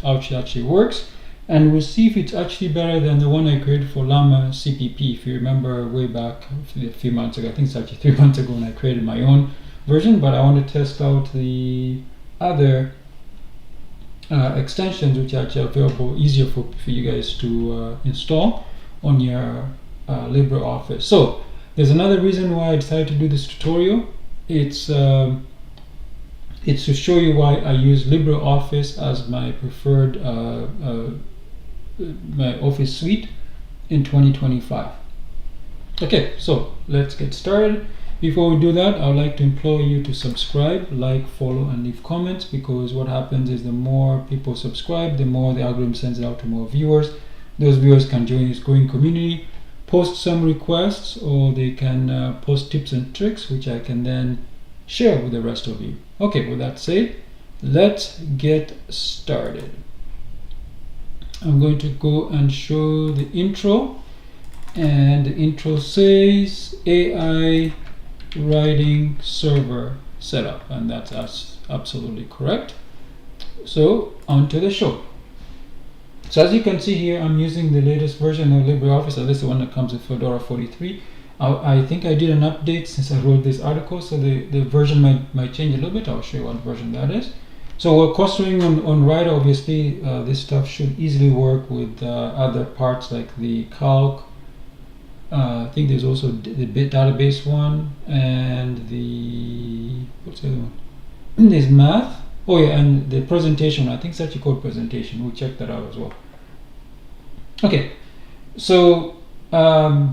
how it actually works, and we'll see if it's actually better than the one I created for Llama CPP. If you remember way back a few months ago, I think it's actually 3 months ago when I created my own version, but I want to test out the other extensions which are actually available, easier for you guys to install on your LibreOffice. So there's another reason why I decided to do this tutorial. It's to show you why I use LibreOffice as my preferred my Office suite in 2025. Okay, so let's get started. Before we do that, I would like to implore you to subscribe, like, follow, and leave comments, because what happens is the more people subscribe, the more the algorithm sends it out to more viewers. Those viewers can join this growing community, post some requests, or they can post tips and tricks, which I can then share with the rest of you. Okay, with that said, let's get started. I'm going to go and show the intro, and the intro says AI writing server setup, and that's absolutely correct. So on to the show. So as you can see here, I'm using the latest version of LibreOffice. So this is the one that comes with Fedora 43. I think I did an update since I wrote this article, so the version might change a little bit. I'll show you what version that is. So we're clustering on Writer. Obviously, this stuff should easily work with other parts like the calc. I think there's also the database one, and what's the other one? There's math. Oh yeah, and the presentation. I think it's actually called presentation. We'll check that out as well. Okay, so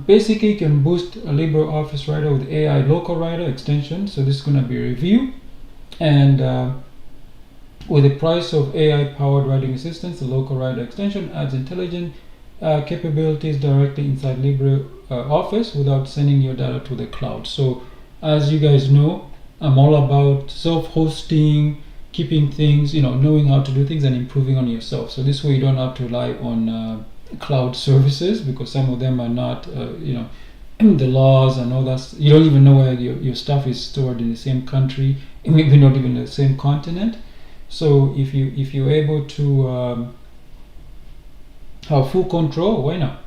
basically you can boost a LibreOffice Writer with AI LocalWriter extension. So this is going to be a review, and with the price of AI-powered writing assistance, the LocalWriter extension adds intelligent capabilities directly inside LibreOffice without sending your data to the cloud. So as you guys know, I'm all about self-hosting, keeping things, knowing how to do things and improving on yourself. So this way you don't have to rely on cloud services, because some of them are not, the laws and all that. You don't even know where your stuff is stored in the same country, maybe not even the same continent. So if you're able to have full control, why not?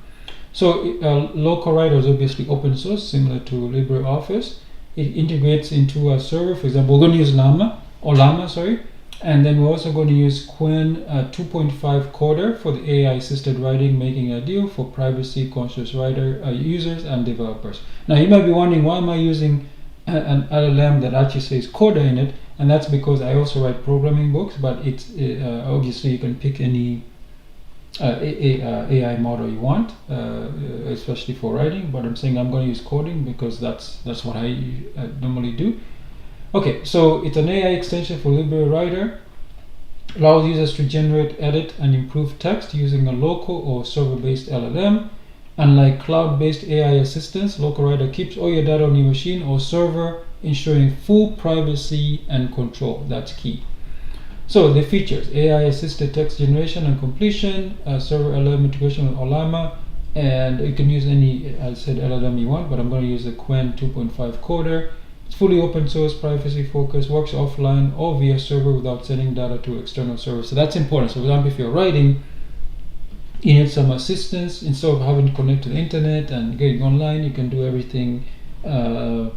So LocalWriter is obviously open source, similar to LibreOffice. It integrates into a server. For example, we're going to use Ollama, and then we're also going to use Qwen2.5-Coder for the AI assisted writing, making it ideal for privacy conscious writer users and developers. Now you might be wondering, why am I using an LLM that actually says Coder in it? And that's because I also write programming books, but it's obviously you can pick any AI model you want, especially for writing. But I'm saying I'm going to use coding because that's what I normally do. Okay, so it's an AI extension for LibreWriter. Allows users to generate, edit, and improve text using a local or server-based LLM. Unlike cloud-based AI assistants, LocalWriter keeps all your data on your machine or server, ensuring full privacy and control. That's key. So the features: AI-assisted text generation and completion, server LLM integration with Ollama, and you can use any, I said, LLM you want, but I'm going to use the Qwen2.5-Coder. It's fully open source, privacy focused, works offline or via server without sending data to external servers. So that's important. So for example, if you're writing, you need some assistance. Instead of having to connect to the internet and getting online, you can do everything 100%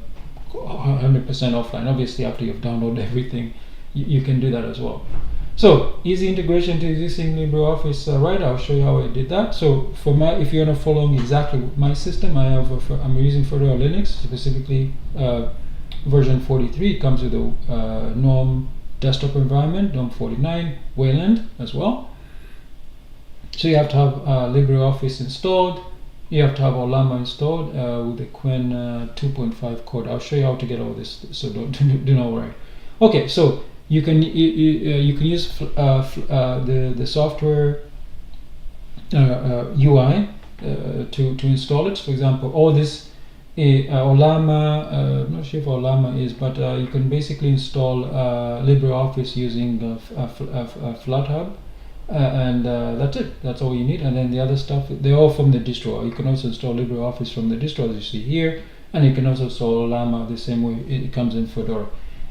offline. Obviously, after you've downloaded everything, you can do that as well. So easy integration to existing LibreOffice Writer. I'll show you how I did that. So if you're not following exactly my system, I'm using Fedora Linux, specifically version 43. It comes with a GNOME desktop environment, GNOME 49, Wayland as well. So you have to have LibreOffice installed. You have to have Ollama installed with the Qwen2.5-Coder. I'll show you how to get all this, so do not worry. Okay, so you can use the software UI to install it. For example, all this Ollama. I'm not sure if Ollama is, but you can basically install LibreOffice using FlatHub. And that's it. That's all you need. And then the other stuff, they're all from the distro. You can also install LibreOffice from the distro, as you see here, and you can also install Ollama the same way it comes in Fedora.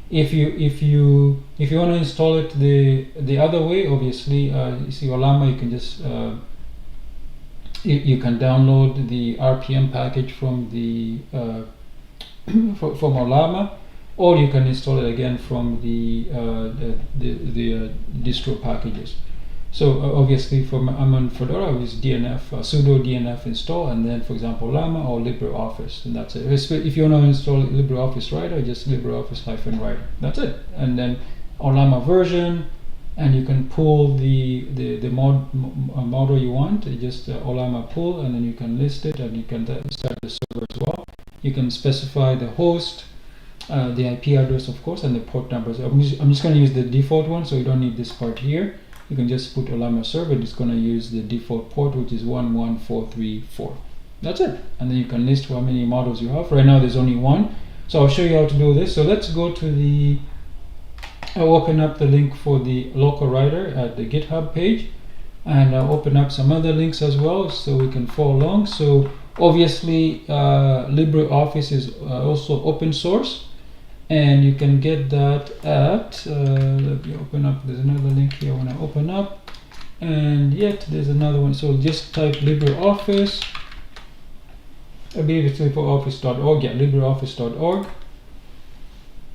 If you want to install it the other way, obviously, you see Ollama, you can just you can download the RPM package from the from Ollama, or you can install it again from the distro packages. So obviously, I'm on Fedora, with DNF sudo DNF install, and then, for example, Ollama or LibreOffice, and that's it. If you want to install LibreOffice Writer, just LibreOffice-Writer. That's it. And then Ollama version, and you can pull the model you want. Just Ollama pull, and then you can list it, and you can start the server as well. You can specify the host, the IP address, of course, and the port numbers. I'm just going to use the default one, so you don't need this part here. You can just put Ollama server. It's going to use the default port, which is 11434. That's it. And then you can list how many models you have. Right now there's only one, so I'll show you how to do this. So let's go to the I'll open up the link for the LocalWriter at the GitHub page, and I'll open up some other links as well so we can follow along. So obviously LibreOffice is also open source, and you can get that at let me open up. There's another link here I want to open up, and yet there's another one. So just type LibreOffice. I believe it's LibreOffice.org. Yeah, LibreOffice.org.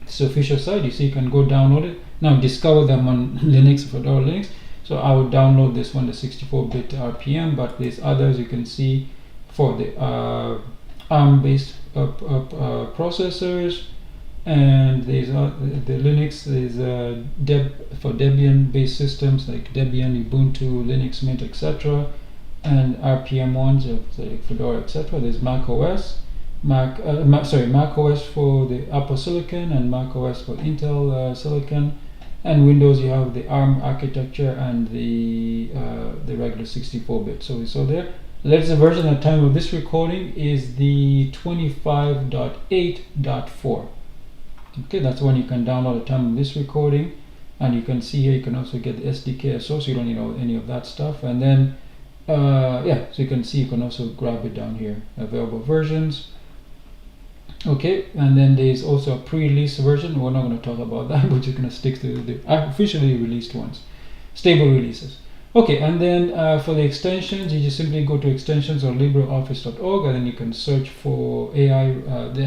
It's the official site. You see, you can go download it. Now discover them on Linux, Fedora Linux. So I would download this one, the 64-bit RPM, but there's others you can see for the ARM-based processors. And there's the Linux. There's for Debian-based systems like Debian, Ubuntu, Linux Mint, etc. And RPM ones of like Fedora, etc. There's Mac OS, Mac OS for the Apple Silicon, and Mac OS for Intel Silicon. And Windows, you have the ARM architecture and the regular 64-bit. So we saw there. Latest version at the time of this recording is the 25.8.4. Okay, that's one you can download at the time of this recording, and you can see here you can also get the SDK so you don't need any of that stuff. And then yeah, so you can see you can also grab it down here, available versions. Okay, and then there's also a pre-release version. We're not going to talk about that. We're just going to stick to the officially released ones, stable releases. Okay, and then for the extensions, you just simply go to extensions or LibreOffice.org, and then you can search for AI.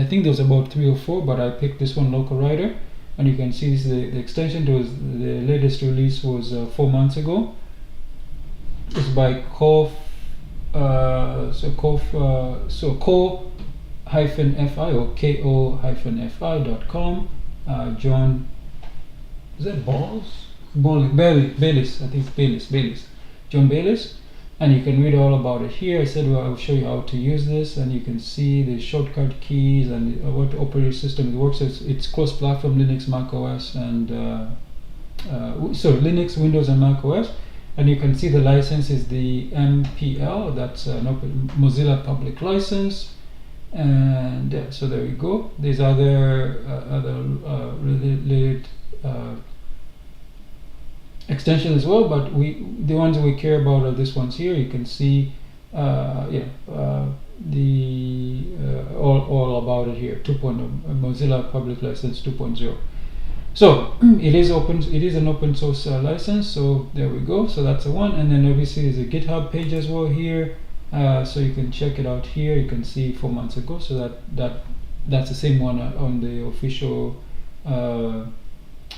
I think there's about 3 or 4, but I picked this one, LocalWriter, and you can see this is the extension. The latest release was 4 months ago. It's by ko-fi or ko-fi.com. John, is that Baylis, I think it's Baylis, John Baylis, and you can read all about it here. I said, well, I'll show you how to use this, and you can see the shortcut keys and what operating system it works. It's cross-platform Linux, Mac OS, and Linux, Windows, and Mac OS. And you can see the license is the MPL. That's an Mozilla public license. And so there we go. There's other related extension as well, but the ones we care about are these ones here. You can see all about it here. 2.0 Mozilla Public License 2.0. So it is an open source license. So there we go. So that's the one, and then obviously there's a GitHub page as well here. So you can check it out here. You can see 4 months ago. So that's the same one on the official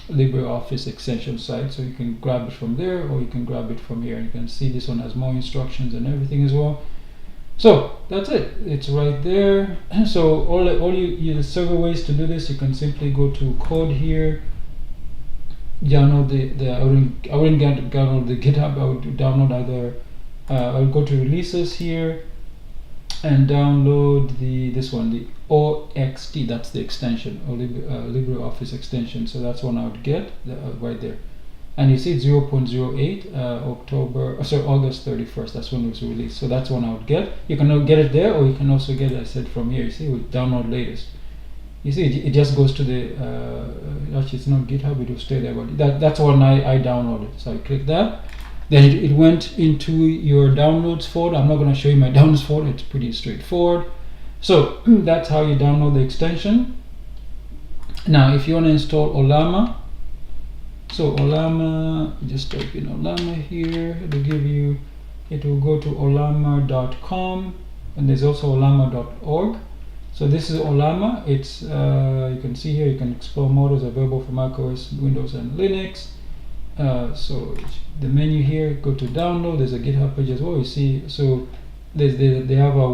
LibreOffice extension site, so you can grab it from there, or you can grab it from here. You can see this one has more instructions and everything as well. So that's it. It's right there. So all several ways to do this. You can simply go to code here, download I wouldn't download the GitHub. I would download either. I would go to releases here and download this one, the OXT. That's the extension, or LibreOffice extension. So that's one I would get right there. And you see it's 0.08 August 31st. That's when it was released. So that's one I would get. You can get it there, or you can also get it, I said, from here. You see, with download latest. You see, it just goes to the actually it's not GitHub. It will stay there, but that's one I downloaded. So I click that. Then it went into your downloads folder. I'm not going to show you my downloads folder. It's pretty straightforward. So that's how you download the extension. Now if you want to install Ollama, so Ollama, just type in Ollama here, it'll give you, it will go to ollama.com, and there's also ollama.org. So this is Ollama. It's you can see here, you can explore models available for macOS, Windows, and Linux. So the menu here, go to download. There's a GitHub page as well. You see, so they have a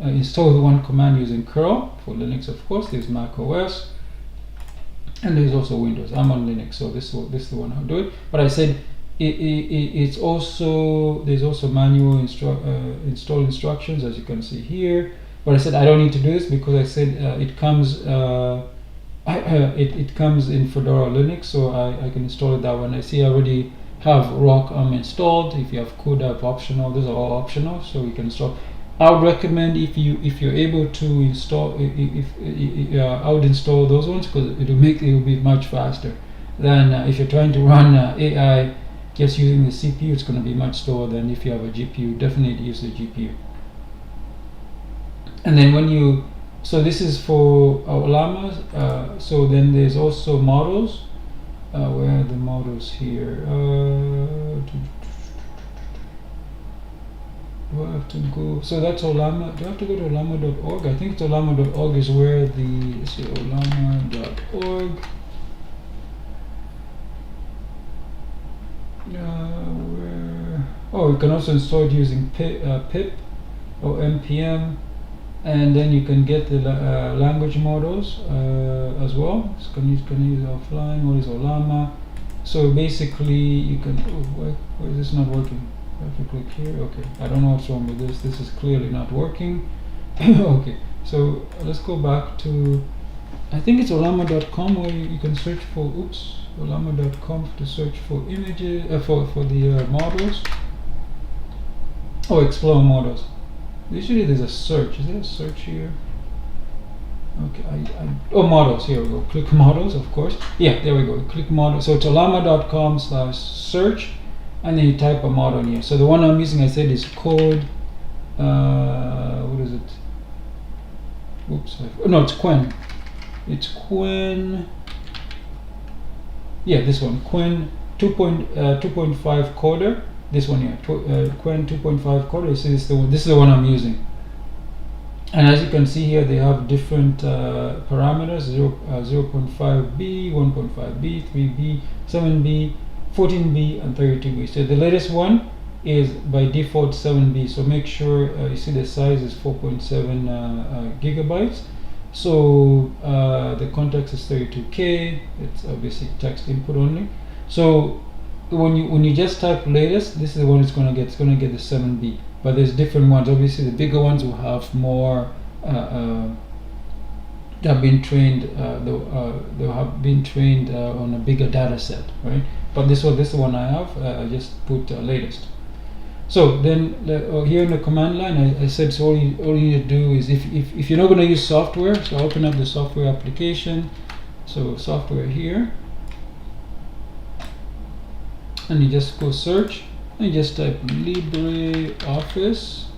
install one command using curl for Linux, of course. There's macOS, and there's also Windows. I'm on Linux, so this is the one I'll do it. But I said it's also, there's also manual install instructions, as you can see here. But I said I don't need to do this because I said it comes it comes in Fedora Linux, so I can install it that one. I see I already have Rock installed. If you have CodeApp optional, those are all optional, so you can install. I would recommend if you're able to install, I would install those ones because it will be much faster than if you're trying to run AI just using the CPU. It's going to be much slower than if you have a GPU. Definitely use the GPU. And then when you, so this is for Ollama. So then there's also models. Where are the models here? Do I have to go? So that's Ollama. Do I have to go to ollama.org? I think it's ollama.org is where the, let's see, ollama.org. Where? Oh, you can also install it using pip or npm. And then you can get the language models as well. So can use offline. What is Ollama? So basically, you can. Oh, why is this not working? I have to click here. Okay, I don't know what's wrong with this. This is clearly not working. Okay, so let's go back to. I think it's ollama.com where you can search for. Oops, ollama.com to search for images for the models. Oh, explore models. Usually there's a search. Is there a search here? Okay, oh, models. Here we go. Click models, of course. Yeah, there we go. Click models. So it's ollama.com/search, and then you type a model in here. So the one I'm using, I said, is code. What is it? Oops. No, it's Qwen. It's Qwen. Yeah, this one. Qwen 2.5-Coder. This one here, Qwen2.5-Coder. This is the one I'm using. And as you can see here, they have different parameters: 0.5B, 1.5B, 3B, 7B, 14B, and 32B. So the latest one is by default 7B. So make sure you see the size is 4.7 gigabytes. So the context is 32K. It's obviously text input only. So when you just type latest, this is the one it's going to get. It's going to get the 7B. But there's different ones. Obviously, the bigger ones will have more. They have been trained. They have been trained on a bigger data set, right? But this is the one I have. I just put latest. So then here in the command line, I said so all you need to do is if you're not going to use software, so open up the software application. So software here. And you just go search and you just type LibreOffice,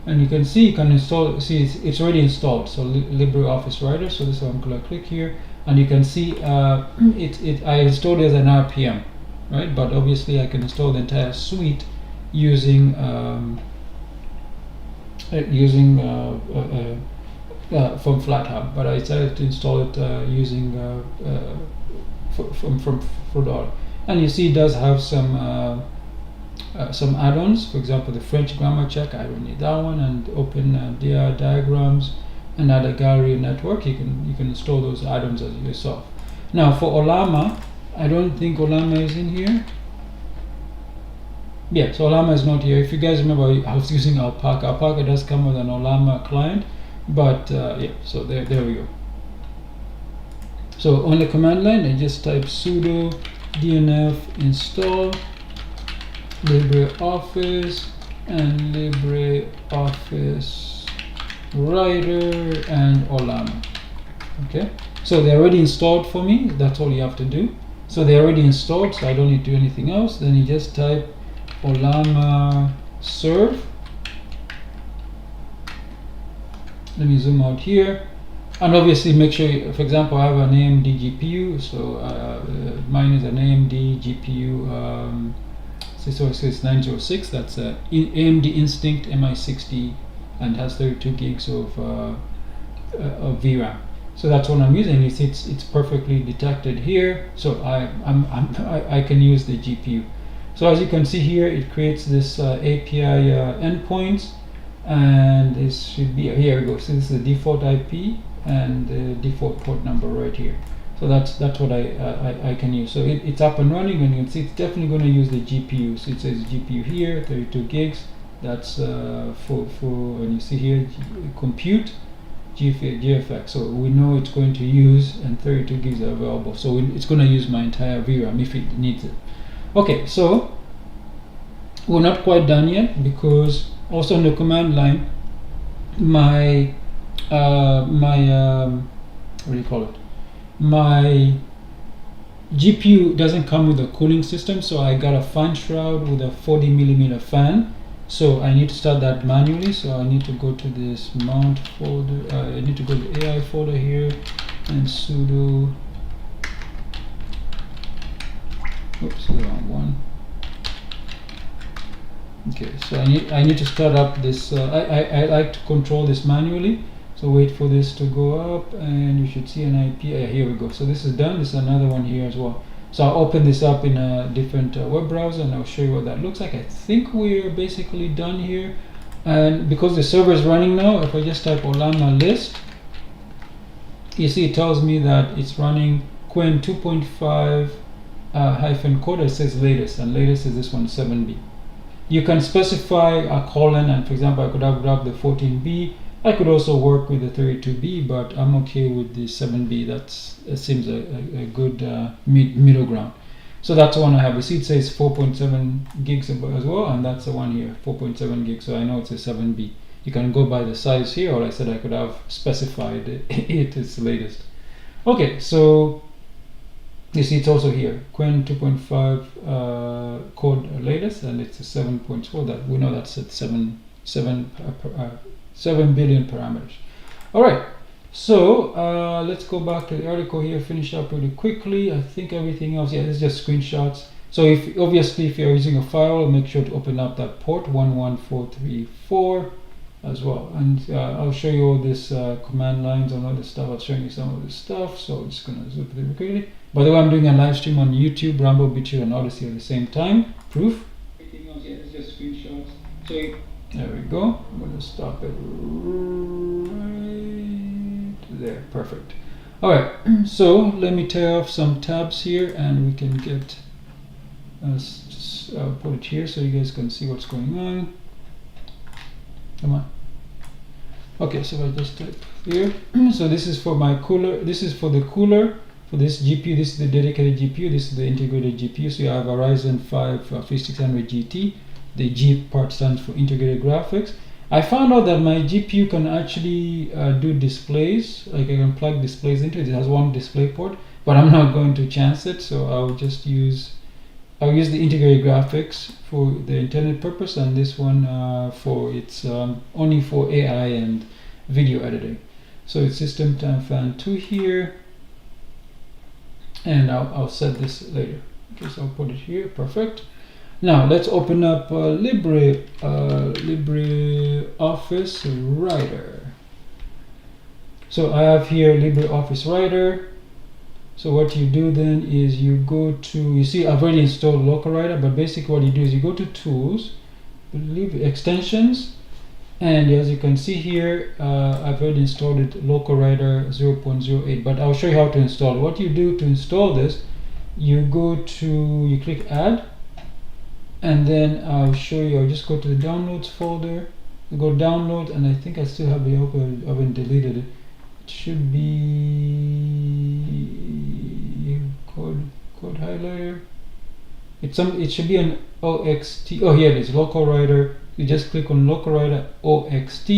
and you can see you can install. See, it's already installed. So LibreOffice Writer. So this is I'm gonna click here, and you can see I installed it as an RPM, right? But obviously I can install the entire suite using from FlatHub. But I decided to install it using from Fedora. And you see it does have some add-ons. For example, the French grammar check, I don't need that one, and open diagrams and add a gallery network. You can install those add-ons as yourself. Now for Ollama, I don't think Ollama is in here. Yeah, so Ollama is not here. If you guys remember, I was using Alpaca. Alpaca does come with an Ollama client, but yeah, so there we go. So on the command line, I just type sudo dnf install LibreOffice and LibreOffice Writer and Ollama. Okay, so they're already installed for me. That's all you have to do. So they're already installed, so I don't need to do anything else. Then you just type Ollama serve. Let me zoom out here. And obviously make sure, for example, I have an AMD GPU, so mine is an AMD GPU 606 that's AMD Instinct MI60 and has 32 gigs of VRAM. So that's what I'm using. It's perfectly detected here, so I can use the GPU. So as you can see here, it creates this API endpoints, and this should be, here we go. So this is the default IP and the default port number right here. So that's what I can use. So it's up and running, and you can see it's definitely going to use the GPU. So it says GPU here, 32 gigs. That's for and you see here compute GFX. So we know it's going to use, and 32 gigs are available. So it's going to use my entire VRAM if it needs it. Okay, so we're not quite done yet, because also on the command line, my what do you call it? My GPU doesn't come with a cooling system, so I got a fan shroud with a 40mm fan. So I need to start that manually. So I need to go to this mount folder. I need to go to the AI folder here and sudo. Oops, the wrong one. Okay, so I need to start up this. I like to control this manually. So wait for this to go up, and you should see an IP. Here we go. So this is done. This is another one here as well. So I'll open this up in a different web browser, and I'll show you what that looks like. I think we're basically done here. And because the server is running now, if I just type Ollama list, you see it tells me that it's running Qwen2.5-Coder. It says latest, and latest is this one, 7B. You can specify a colon, and for example, I could have grabbed the 14B. I could also work with the 32B, but I'm okay with the 7B. That seems a good middle ground. So that's the one I have. You see it says 4.7 gigs as well, and that's the one here, 4.7 gigs. So I know it's a 7B. You can go by the size here, or I said I could have specified its latest. Okay, so you see it's also here, Qwen2.5 code latest, and it's a 7.4. That we know that's at 7 billion parameters. All right, so let's go back to the article here, finish up really quickly. I think everything else, yeah, it's just screenshots. So if you're using a file, make sure to open up that port 11434 as well. And I'll show you all this command lines and all this stuff. I'll show you some of this stuff. So I'm just gonna zoom through quickly. By the way, I'm doing a live stream on YouTube, Rumble, BitChute, and Odyssey at the same time. Proof. Everything else, yeah, it's just screenshots. So there we go. I'm going to stop it right there. Perfect. All right. So let me tear off some tabs here, and we can get. Put it here so you guys can see what's going on. Come on. Okay. So if I just type here. So this is for my cooler. This is for the cooler. For this GPU, this is the dedicated GPU. This is the integrated GPU. So you have a Ryzen 5 5600 GT. The G part stands for integrated graphics. I found out that my GPU can actually do displays. Like I can plug displays into it. It has one display port, but I'm not going to chance it. So I'll use the integrated graphics for the intended purpose, and this one for it's only for AI and video editing. So it's system time fan 2 here, and I'll set this later. Okay, so I'll put it here. Perfect. Now let's open up LibreOffice Writer. So I have here LibreOffice Writer. So what you do then is you go to, you see I've already installed LocalWriter, but basically what you do is you go to Tools, Extensions, and as you can see here, I've already installed it, LocalWriter 0.08, but I'll show you how to install it. What you do to install this, you click Add, and then I'll show you. I'll just go to the Downloads folder, go Download, and I think I still have the open, I haven't deleted it. It should be code highlighter. It should be an OXT. Oh, here it is, LocalWriter. You just click on LocalWriter OXT,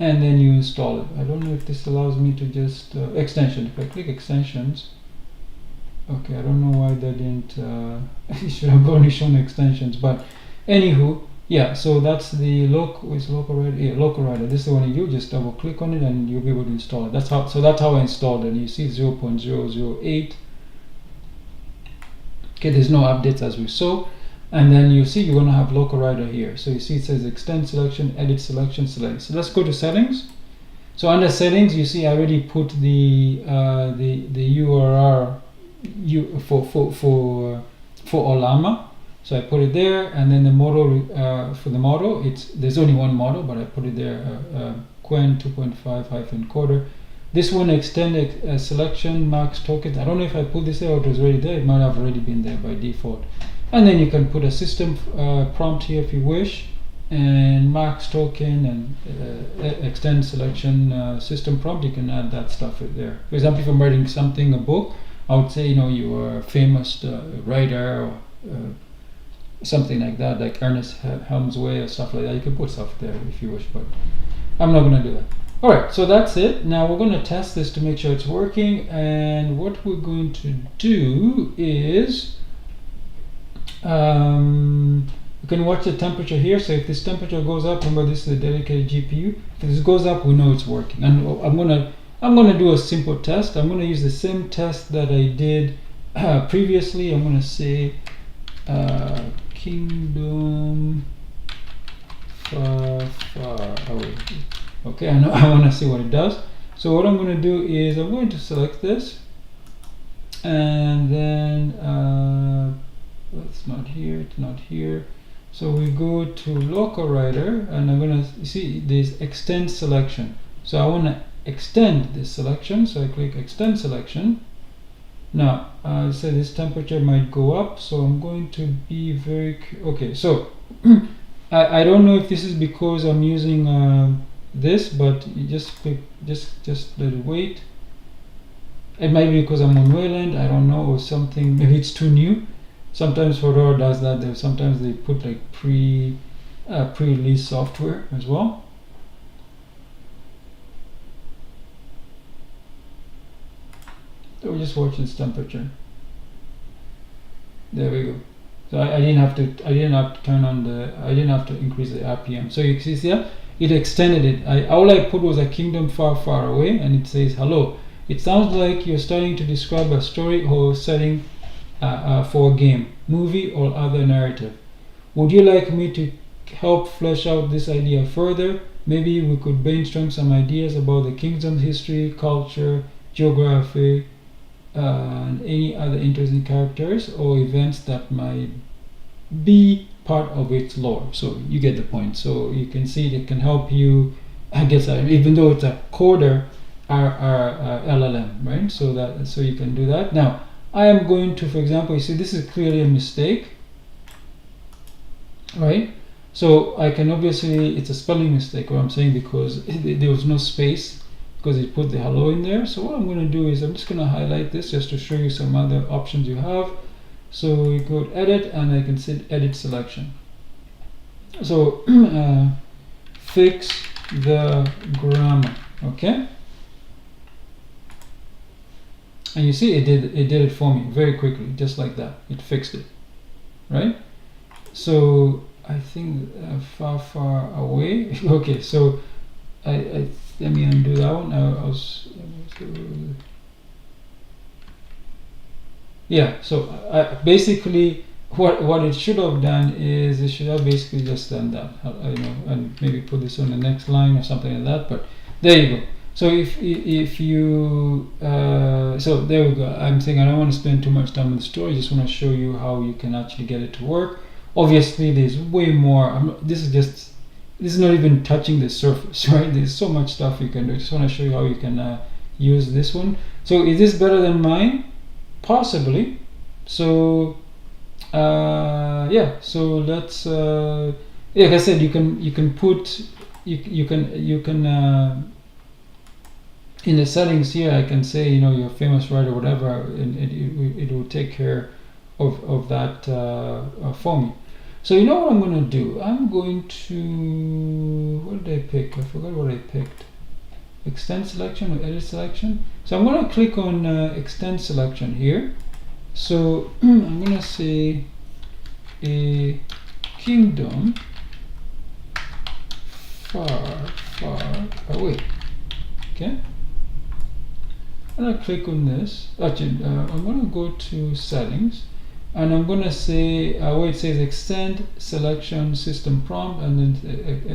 and then you install it. I don't know if this allows me to just extension. If I click extensions, okay, I don't know why that didn't. It should have only shown extensions, but anywho, Yeah, so that's the LocalWriter. Yeah, LocalWriter. This is the one you do. Just double click on it and you'll be able to install it. That's how. So that's how I installed it. You see 0.008. Okay, there's no updates as we saw, and then you see you're going to have LocalWriter here. So you see it says extend selection, edit selection, select. So let's go to settings. So under settings, you see I already put the URL for Ollama. So I put it there, and then the model for the model, there's only one model, but I put it there, Qwen2.5-Coder. This one extend selection max tokens. I don't know if I put this there or it was already there. It might have already been there by default. And then you can put a system prompt here if you wish, and max token and extend selection system prompt. You can add that stuff in there. For example, if I'm writing something, a book, I would say, you're a famous writer or something like that, like Ernest Hemingway or stuff like that. You can put stuff there if you wish, but I'm not going to do that. All right, so that's it. Now we're going to test this to make sure it's working, and what we're going to do is you can watch the temperature here. So if this temperature goes up, remember this is a dedicated GPU. If this goes up, we know it's working. And I'm gonna do a simple test. I'm gonna use the same test that I did previously. I'm gonna say kingdom far away. Okay, I want to see what it does. So what I'm going to do is I'm going to select this, and then it's not here, it's not here. So we go to LocalWriter, and I'm going to see this extend selection. So I want to extend this selection, so I click extend selection. Now I say this temperature might go up, so I'm going to be very okay. So I don't know if this is because I'm using this, but you just click, just let it wait. It might be because I'm on Wayland, I don't know, or something. Maybe it's too new. Sometimes Fedora does that. Sometimes they put like pre-release software as well. So we're just watching this temperature. There we go. So I didn't have to turn on I didn't have to increase the RPM. So you see here, it extended it. All I put was a kingdom far away, and it says hello. It sounds like you're starting to describe a story or setting for a game, movie, or other narrative. Would you like me to help flesh out this idea further? Maybe we could brainstorm some ideas about the kingdom's history, culture, geography, and any other interesting characters or events that might be part of its lore. So you get the point. So you can see it can help you, I guess, even though it's a coder LLM, right? So you can do that. Now I am going to, for example, you see this is clearly a mistake, right? So I can obviously, it's a spelling mistake, what I'm saying, because there was no space, because it put the hello in there. So what I'm going to do is I'm just going to highlight this just to show you some other options you have. So we go to edit, and I can say edit selection. So fix the grammar, okay? And you see it did it for me very quickly, just like that. It fixed it, right? So I think far away. Okay, so I let me undo that one. Yeah, so basically what it should have done is it should have basically just done that, and maybe put this on the next line or something like that. But there you go. So if you so there we go. I'm saying I don't want to spend too much time on the story. I just want to show you how you can actually get it to work. Obviously, there's way more. This is not even touching the surface, right? There's so much stuff you can do. I just want to show you how you can use this one. So is this better than mine? Possibly. So yeah. So let's like I said, you can put you can in the settings here, I can say, you're a famous writer, whatever, and it will take care of that for me. So you know what I'm going to do? I'm going to, what did I pick? I forgot what I picked. Extend selection or edit selection. So I'm going to click on extend selection here. So I'm going to say a kingdom far away. Okay. And I click on this. Actually, I'm going to go to settings, and I'm going to say where it says extend selection system prompt, and then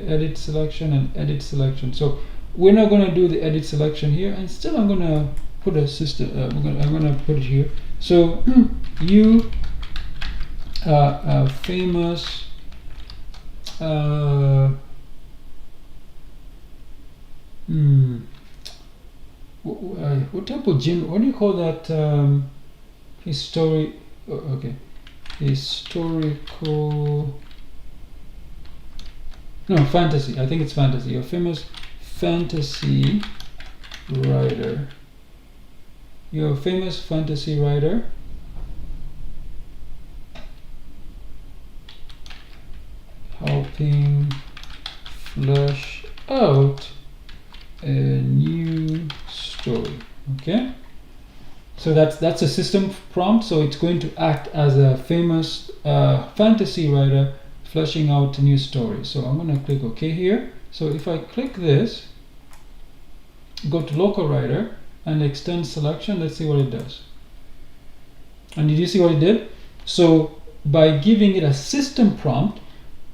edit selection and edit selection. So we're not going to do the edit selection here, and still I'm going to put a system. I'm going to put it here. So you famous what type of gym? What do you call that? Historic. Okay, historical. No, fantasy. I think it's fantasy. Your famous fantasy writer. You're a famous fantasy writer. Helping flesh out a new story. Okay, so that's a system prompt, so it's going to act as a famous fantasy writer fleshing out a new story. So I'm going to click OK here. So if I click this, go to LocalWriter and extend selection, let's see what it does. And did you see what it did? So by giving it a system prompt,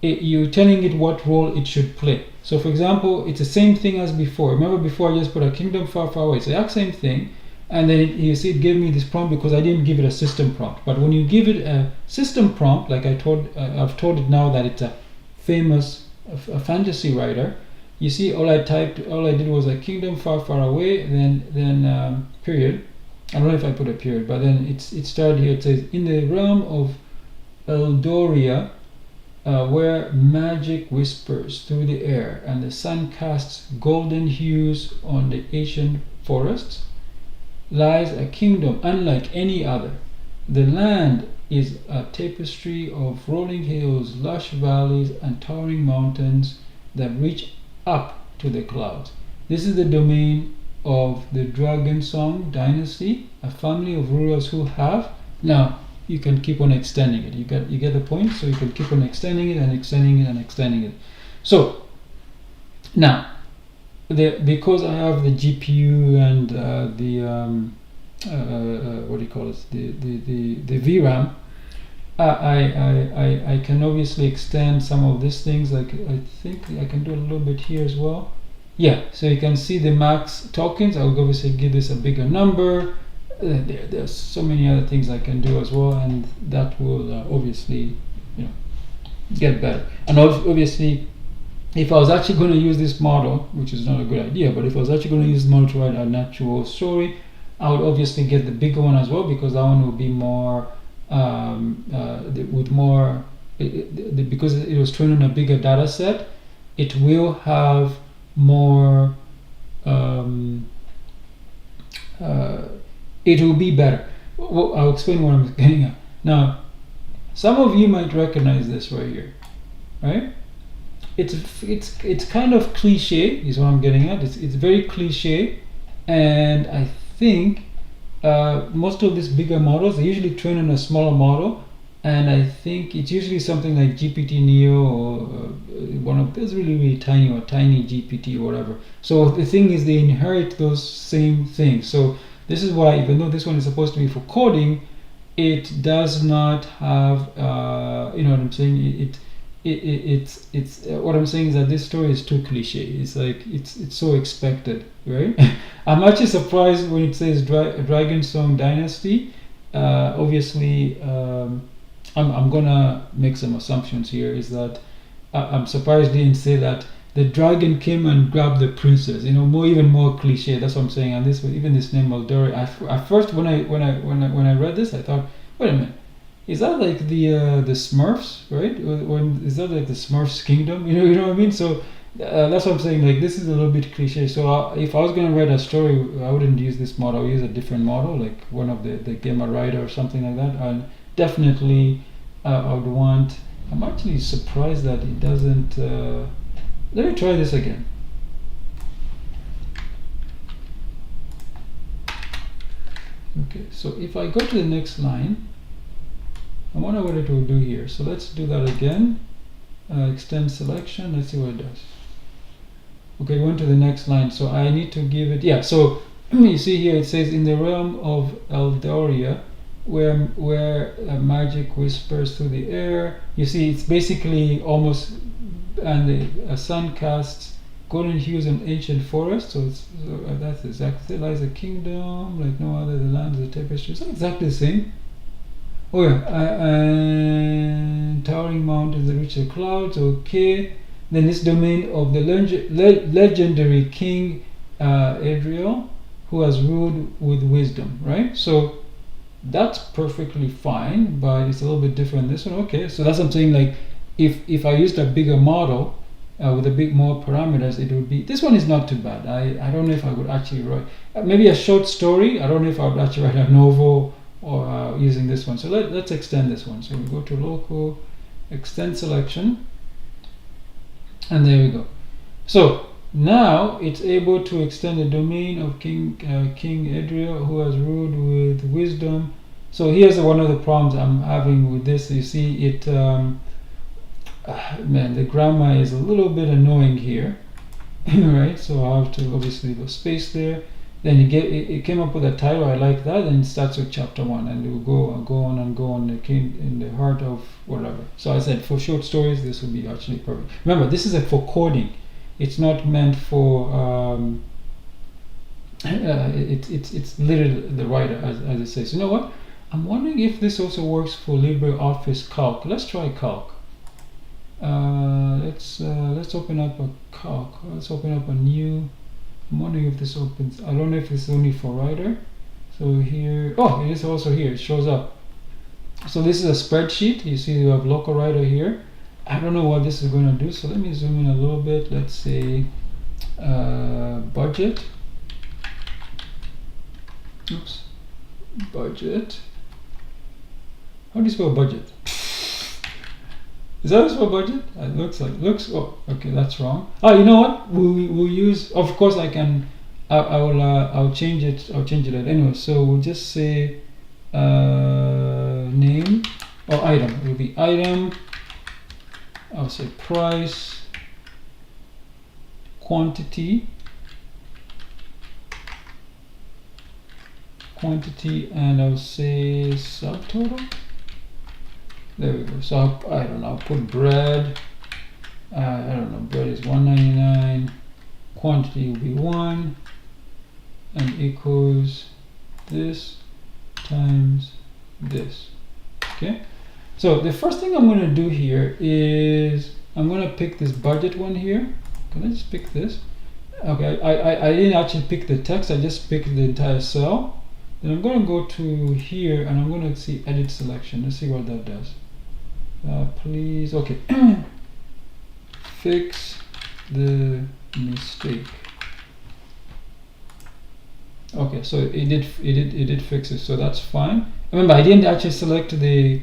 you're telling it what role it should play. So for example, it's the same thing as before. Remember before I just put a kingdom far, far away. It's the exact same thing. And then you see it gave me this prompt because I didn't give it a system prompt. But when you give it a system prompt, like I've told it now that it's a famous a fantasy writer, you see all I did was a kingdom far, far away, then period. I don't know if I put a period, but then it started here. It says, in the realm of Eldoria, where magic whispers through the air and the sun casts golden hues on the ancient forests, lies a kingdom unlike any other. The land is a tapestry of rolling hills, lush valleys, and towering mountains that reach up to the clouds. This is the domain of the Dragon Song dynasty, a family of rulers who have. Now you can keep on extending it. You get the point. So you can keep on extending it and extending it and extending it. So now, because I have the GPU and what do you call it? The VRAM. I can obviously extend some of these things. Like I think I can do a little bit here as well. Yeah. So you can see the max tokens. I will obviously give this a bigger number. There's so many other things I can do as well, and that will obviously, get better. And obviously, if I was actually going to use this model, which is not a good idea, but if I was actually going to use the model to write a natural story, I would obviously get the bigger one as well, because that one will be more with more because it was trained on a bigger data set. It will have more. It will be better. Well, I'll explain what I'm getting at. Now, some of you might recognize this right here, right? It's kind of cliche, is what I'm getting at. It's very cliche, and I think most of these bigger models, they usually train on a smaller model, and I think it's usually something like GPT Neo or one of those really tiny or tiny GPT or whatever. So the thing is, they inherit those same things. So this is why, even though this one is supposed to be for coding, it does not have, you know what I'm saying? It's what I'm saying is that this story is too cliche. It's like it's so expected, right? I'm actually surprised when it says Dragon Song Dynasty. Obviously, I'm gonna make some assumptions here. Is that I'm surprised they didn't say that the dragon came and grabbed the princess. Even more cliche. That's what I'm saying. And even this name Eldora. At first, when I read this, I thought, wait a minute, is that like the Smurfs, right? Is that like the Smurfs kingdom? You know what I mean? So that's what I'm saying. Like, this is a little bit cliche. So if I was gonna write a story, I wouldn't use this model. I would use a different model, like one of the Gamma Writer or something like that. And definitely, I would want. I'm actually surprised that it doesn't. Let me try this again. Okay, so if I go to the next line, I wonder what it will do here. So let's do that again. Extend selection. Let's see what it does. Okay, going to the next line. So I need to give it, yeah, so you see here it says in the realm of Eldoria, where magic whispers through the air. You see it's basically almost, and the sun casts golden hues on ancient forest. So that's exactly, lies a kingdom like no other, the land is a tapestry. It's exactly the same. Oh yeah, and towering mountains that reach the clouds. Okay, then this domain of the legendary king Adriel, who has ruled with wisdom, right? So that's perfectly fine, but it's a little bit different this one. Okay, so that's what I'm saying, like if I used a bigger model with a bit more parameters, it would be, this one is not too bad. I don't know if I would actually write maybe a short story. I don't know if I would actually write a novel or using this one. So let's extend this one. So we go to local, extend selection, and there we go. So now it's able to extend the domain of King Adriel, who has ruled with wisdom. So here's one of the problems I'm having with this. You see it, man, the grammar is a little bit annoying here, right? So I have to obviously leave a space there. Then it came up with a title. I like that, and it starts with chapter 1, and it will go on and go on. It came in the heart of whatever. So I said for short stories, this would be actually perfect. Remember, this is for coding. It's not meant for. It's literally the writer, as it says. You know what? I'm wondering if this also works for LibreOffice Calc. Let's try Calc. Let's open up a Calc. Let's open up a new. I'm wondering if this opens. I don't know if it's only for writer. So here, oh, it is also here. It shows up. So this is a spreadsheet. You see, you have LocalWriter here. I don't know what this is going to do. So let me zoom in a little bit. Let's say budget. Oops, budget. How do you spell budget? Is that how you spell budget? It looks. Oh, okay, that's wrong. Oh, you know what? We'll use. Of course, I can. I'll change it. I'll change it anyway. So we'll just say name or item. It will be item. I'll say price, quantity, and I'll say subtotal. There we go. So I don't know. I'll put bread. I don't know. Bread is $1.99. Quantity will be 1, and equals this times this. Okay. So the first thing I'm going to do here is I'm going to pick this budget one here. Can I just pick this? Okay. I didn't actually pick the text. I just picked the entire cell. Then I'm going to go to here and I'm going to see edit selection. Let's see what that does. Please, okay. Fix the mistake. Okay, so it did fix it, so that's fine. Remember, I didn't actually select the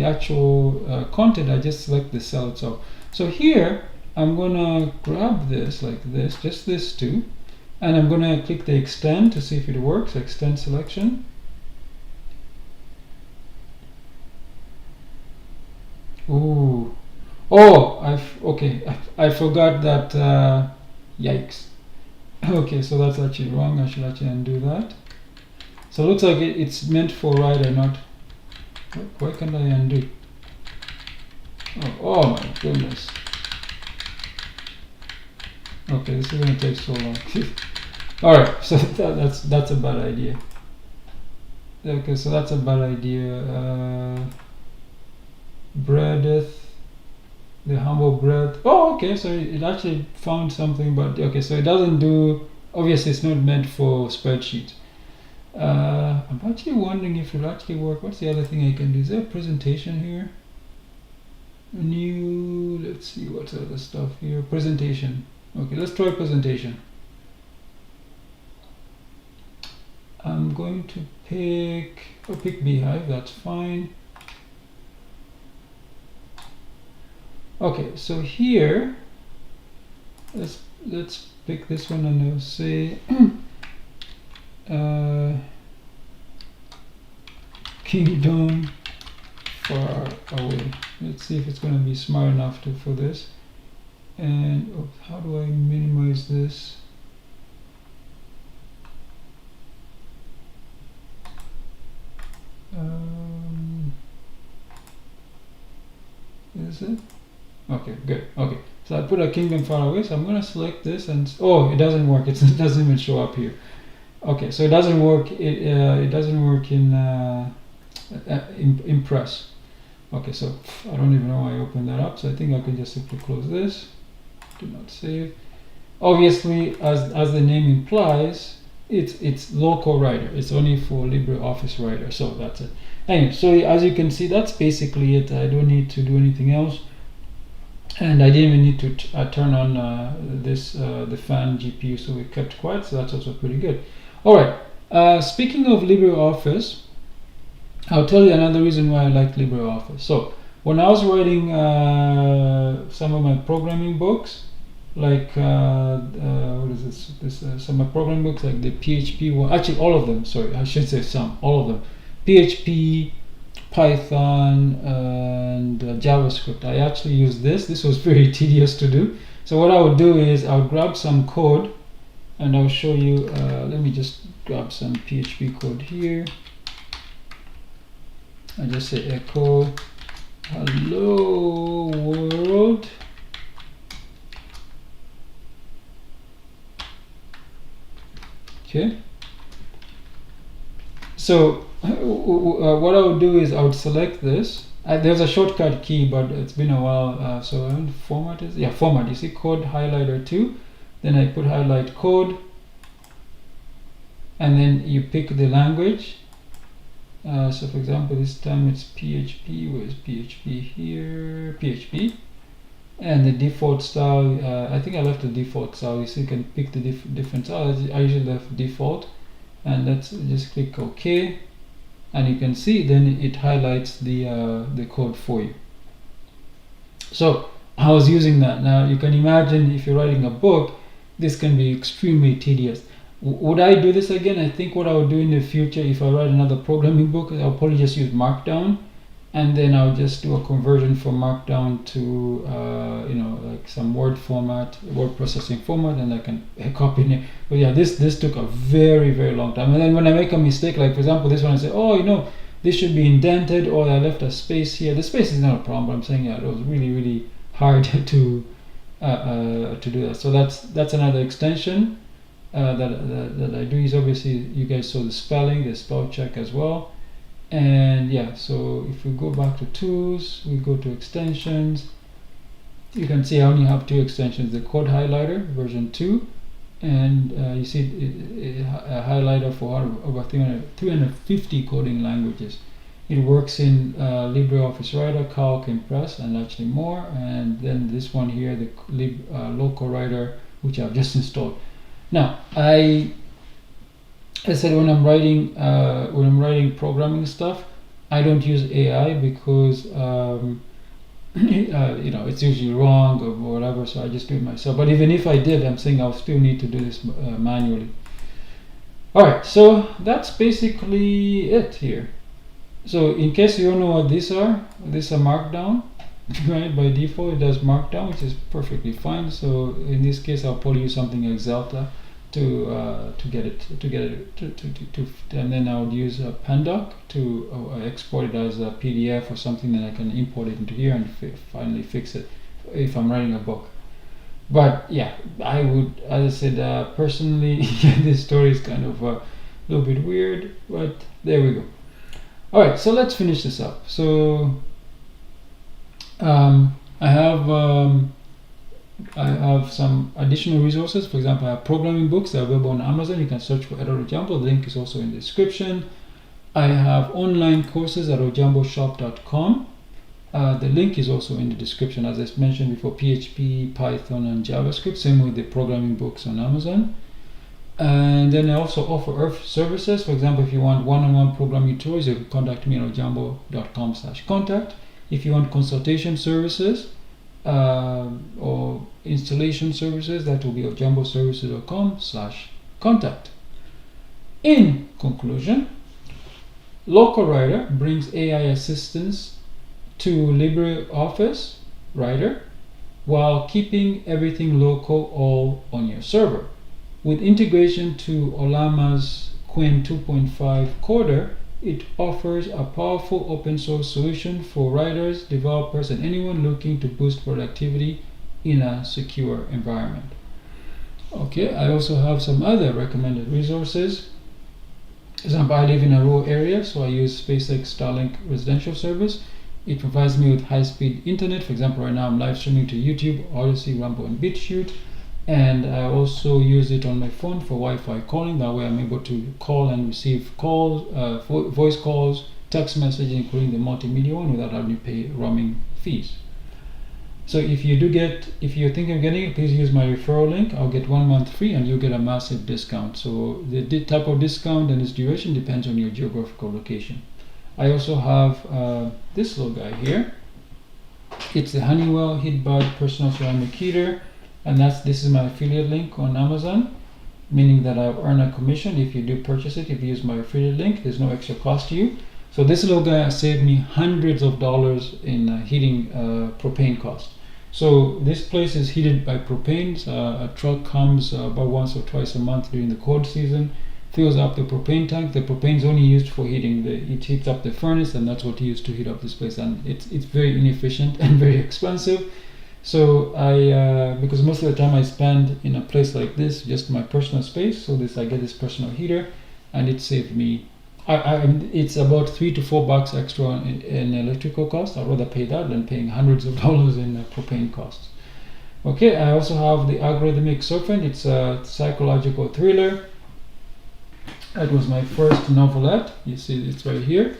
actual content. I just select the cell itself. So here I'm gonna grab this like this, just this two, and I'm gonna click the extend to see if it works. Extend selection. Ooh, oh, I forgot that. Yikes. Okay, so that's actually wrong. I should actually undo that. So it looks like it's meant for writer, not. Why can't I undo? Oh my goodness. Okay, this is going to take so long. All right, so that's a bad idea. Okay, so that's a bad idea. Breadeth, the humble bread. Oh, okay, so it actually found something, but okay, so it doesn't do. Obviously, it's not meant for spreadsheets. I'm actually wondering if it will actually work. What's the other thing I can do? Is there a presentation here? New, let's see what's other stuff here. Presentation. Okay, let's try presentation. I'm going to pick Beehive. That's fine. Okay, so here let's pick this one and I'll say kingdom far away. Let's see if it's going to be smart enough for this. And how do I minimize this? Is it? Okay, good. Okay, so I put a kingdom far away, so I'm going to select this, and oh, it doesn't work. It doesn't even show up here. Okay, so it doesn't work. It doesn't work in Impress. Okay, so I don't even know why I opened that up. So I think I can just simply close this. Do not save. Obviously, as the name implies, it's local writer. It's only for LibreOffice Writer. So that's it. Anyway, so as you can see, that's basically it. I don't need to do anything else, and I didn't even need to turn on the fan GPU, so it kept quiet. So that's also pretty good. All right. Speaking of LibreOffice, I'll tell you another reason why I like LibreOffice. So when I was writing some of my programming books, like what is this? Some of my programming books, like the PHP one. Actually, all of them. Sorry, I should say some. All of them. PHP, Python, and JavaScript. I actually used this. This was very tedious to do. So what I would do is I would grab some code, and I'll show you. Let me just grab some PHP code here. I just say echo hello world. Okay. So what I would do is I would select this. There's a shortcut key, but it's been a while. So I want format is format. You see code highlighter 2. Then I put highlight code, and then you pick the language. So for example, this time it's PHP. Where's PHP here? PHP. And the default style, I think I left the default style. You see, you can pick the different style. I usually left default. And let's just click OK. And you can see then it highlights the code for you. So I was using that. Now you can imagine if you're writing a book, this can be extremely tedious. Would I do this again? I think what I would do in the future, if I write another programming book, I'll probably just use Markdown, and then I'll just do a conversion from Markdown to like some Word format, word processing format, and I can copy it. But yeah, this took a very, very long time. And then when I make a mistake, like for example this one, I say, oh, this should be indented, or I left a space here. The space is not a problem, but I'm saying it was really, really hard to do that. So that's another extension that I do. Is obviously, you guys saw the spelling, the spell check as well. And yeah, so if we go back to tools, we go to extensions, you can see I only have 2 extensions, the code highlighter version 2, and you see a highlighter for over 350 coding languages. It works in LibreOffice Writer, Calc, Impress, and actually more. And then this one here, the LocalWriter, which I've just installed. Now I said when I'm writing programming stuff, I don't use AI because it's usually wrong or whatever, so I just do it myself. But even if I did, I'm saying I'll still need to do this manually. Alright, so that's basically it here. So in case you don't know what these are Markdown, right? By default it does Markdown, which is perfectly fine. So in this case I'll probably use something like Zelta to get it, and then I would use a Pandoc to export it as a PDF or something, that I can import it into here and finally fix it if I'm writing a book. But yeah, I would, as I said, personally, this story is kind of a little bit weird, but there we go. All right, so let's finish this up. So I have some additional resources. For example, I have programming books that are available on Amazon. You can search for Ojambo. The link is also in the description. I have online courses at ojamboshop.com. The link is also in the description, as I mentioned before, PHP, Python, and JavaScript. Same with the programming books on Amazon. And then I also offer services. For example, if you want one-on-one programming tutorials, you can contact me at ojambo.com/contact. If you want consultation services or installation services, that will be ojamboservices.com/contact. In conclusion, LocalWriter brings AI assistance to LibreOffice Writer while keeping everything local all on your server. With integration to Ollama's Qwen2.5-Coder, it offers a powerful open source solution for writers, developers, and anyone looking to boost productivity in a secure environment. Okay, I also have some other recommended resources. For example, I live in a rural area, so I use SpaceX Starlink residential service. It provides me with high-speed internet. For example, right now I'm live streaming to YouTube, Odyssey, Rumble, and BitChute. And I also use it on my phone for Wi-Fi calling. That way I'm able to call and receive calls, voice calls, text messages, including the multimedia one, without having to pay roaming fees. So if you're thinking of getting it, please use my referral link. I'll get 1 month free and you'll get a massive discount. So the type of discount and its duration depends on your geographical location. I also have this little guy here. It's the Honeywell Heatbud Personal Ceramic Heater. And this is my affiliate link on Amazon, meaning that I'll earn a commission if you do purchase it. If you use my affiliate link, there's no extra cost to you. So this little guy has saved me hundreds of dollars in heating propane costs. So this place is heated by propane. A truck comes about once or twice a month during the cold season, fills up the propane tank. The propane is only used for heating. It heats up the furnace, and that's what he used to heat up this place. And it's very inefficient and very expensive. So because most of the time I spend in a place like this, just my personal space. So I get this personal heater, and it saved me. It's about $3 to $4 extra in electrical costs. I'd rather pay that than paying hundreds of dollars in propane costs. Okay, I also have the Algorithmic Serpent. It's a psychological thriller. That was my first novelette. You see, it's right here.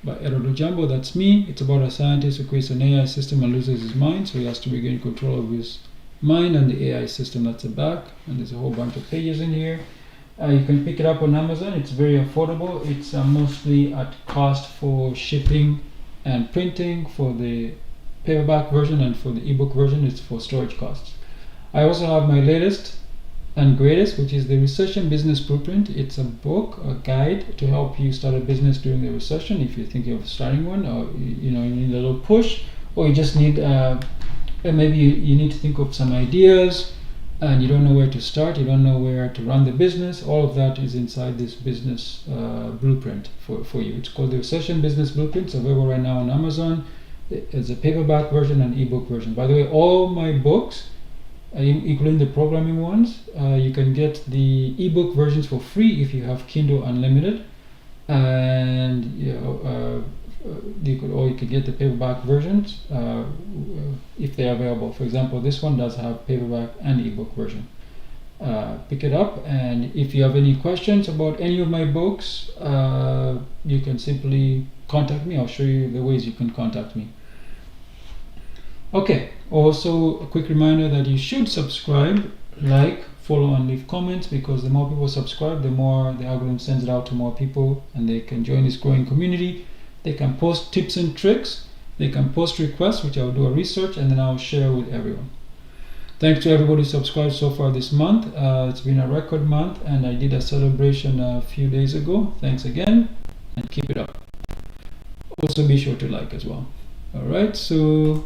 By Eduardo Jumbo, that's me. It's about a scientist who creates an AI system and loses his mind, so he has to regain control of his mind and the AI system. That's the back, and there's a whole bunch of pages in here. You can pick it up on Amazon. It's very affordable. It's mostly at cost for shipping and printing. For the paperback version and for the ebook version, it's for storage costs. I also have my latest and greatest, which is the Recession Business Blueprint. It's a book, a guide to help you start a business during the recession. If you're thinking of starting one, or you need a little push, or you just need maybe you need to think of some ideas and you don't know where to start, you don't know where to run the business. All of that is inside this business blueprint for you. It's called the Recession Business Blueprint. It's available right now on Amazon. It's a paperback version and ebook version. By the way, all my books, including the programming ones, you can get the ebook versions for free if you have Kindle Unlimited, and you could get the paperback versions if they're available. For example, this one does have paperback and ebook version. Pick it up, and if you have any questions about any of my books, you can simply contact me. I'll show you the ways you can contact me. Okay, also a quick reminder that you should subscribe, like, follow, and leave comments, because the more people subscribe, the more the algorithm sends it out to more people and they can join this growing community. They can post tips and tricks, they can post requests, which I'll do a research and then I'll share with everyone. Thanks to everybody who subscribed so far this month. It's been a record month, and I did a celebration a few days ago. Thanks again, and keep it up. Also be sure to like as well. Alright, so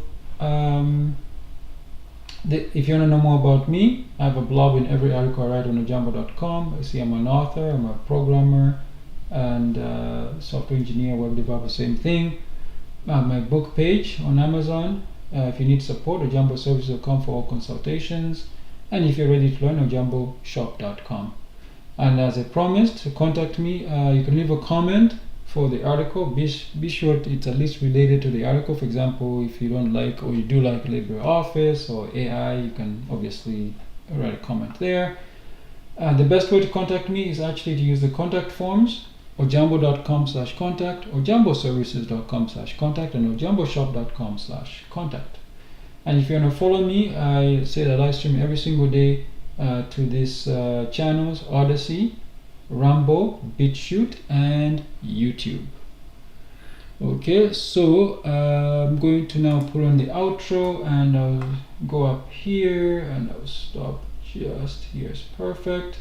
if you want to know more about me, I have a blog in every article I write on Ojambo.com. I see I'm an author, I'm a programmer, and software engineer, web developer, same thing. My book page on Amazon. If you need support, ojamboservices.com for all consultations. And if you're ready to learn, ojamboshop.com. And as I promised, to contact me, you can leave a comment for the article. Be sure it's at least related to the article. For example, if you don't like or you do like LibreOffice or AI, you can obviously write a comment there. The best way to contact me is actually to use the contact forms, ojambo.com/contact, ojamboservices.com/contact, and ojamboshop.com/contact. And if you want to follow me, I say that I live stream every single day to these channels: Odyssey, Rumble, BitChute, and YouTube. Okay, so I'm going to now put on the outro, and I'll go up here and I'll stop just here. Is perfect.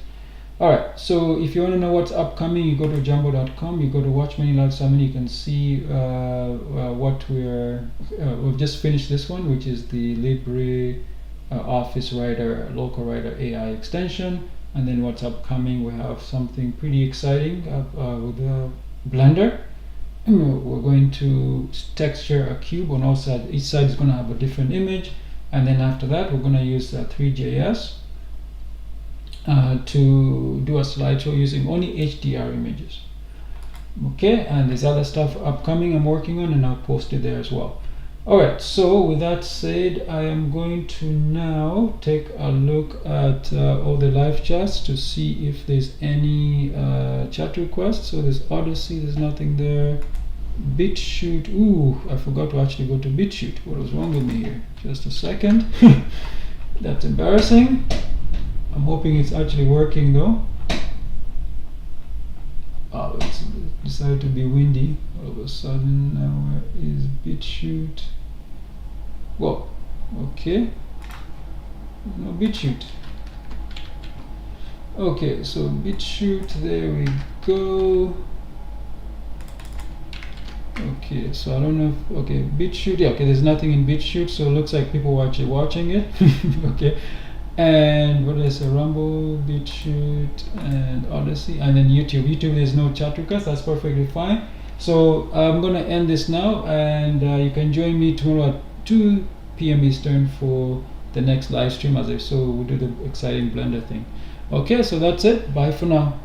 Alright, so if you want to know what's upcoming, you go to jumbo.com, you go to Watch Many Live Summit, you can see what we've just finished this one, which is the LibreOffice Writer, LocalWriter AI extension. And then what's upcoming, we have something pretty exciting with Blender. We're going to texture a cube on all sides. Each side is going to have a different image. And then after that, we're going to use 3JS. To do a slideshow using only HDR images. Okay, and there's other stuff upcoming I'm working on, and I'll post it there as well. Alright, so with that said, I am going to now take a look at all the live chats to see if there's any chat requests. So there's Odyssey, there's nothing there. BitChute, ooh, I forgot to actually go to BitChute. What was wrong with me here? Just a second. That's embarrassing. I'm hoping it's actually working though. Oh, it's decided to be windy all of a sudden. Now where is BitChute? Whoa, okay. No BitChute. Okay, so BitChute, there we go. Okay, so I don't know if, okay, BitChute, yeah, okay, there's nothing in BitChute, so it looks like people are actually watching it. Okay. And what is a Rumble, BitChute, and Odyssey, and then YouTube. YouTube, there's no chat request. That's perfectly fine. So I'm gonna end this now, and you can join me tomorrow at 2 p.m. Eastern for the next live stream. As I so we'll do the exciting Blender thing. Okay, so that's it. Bye for now.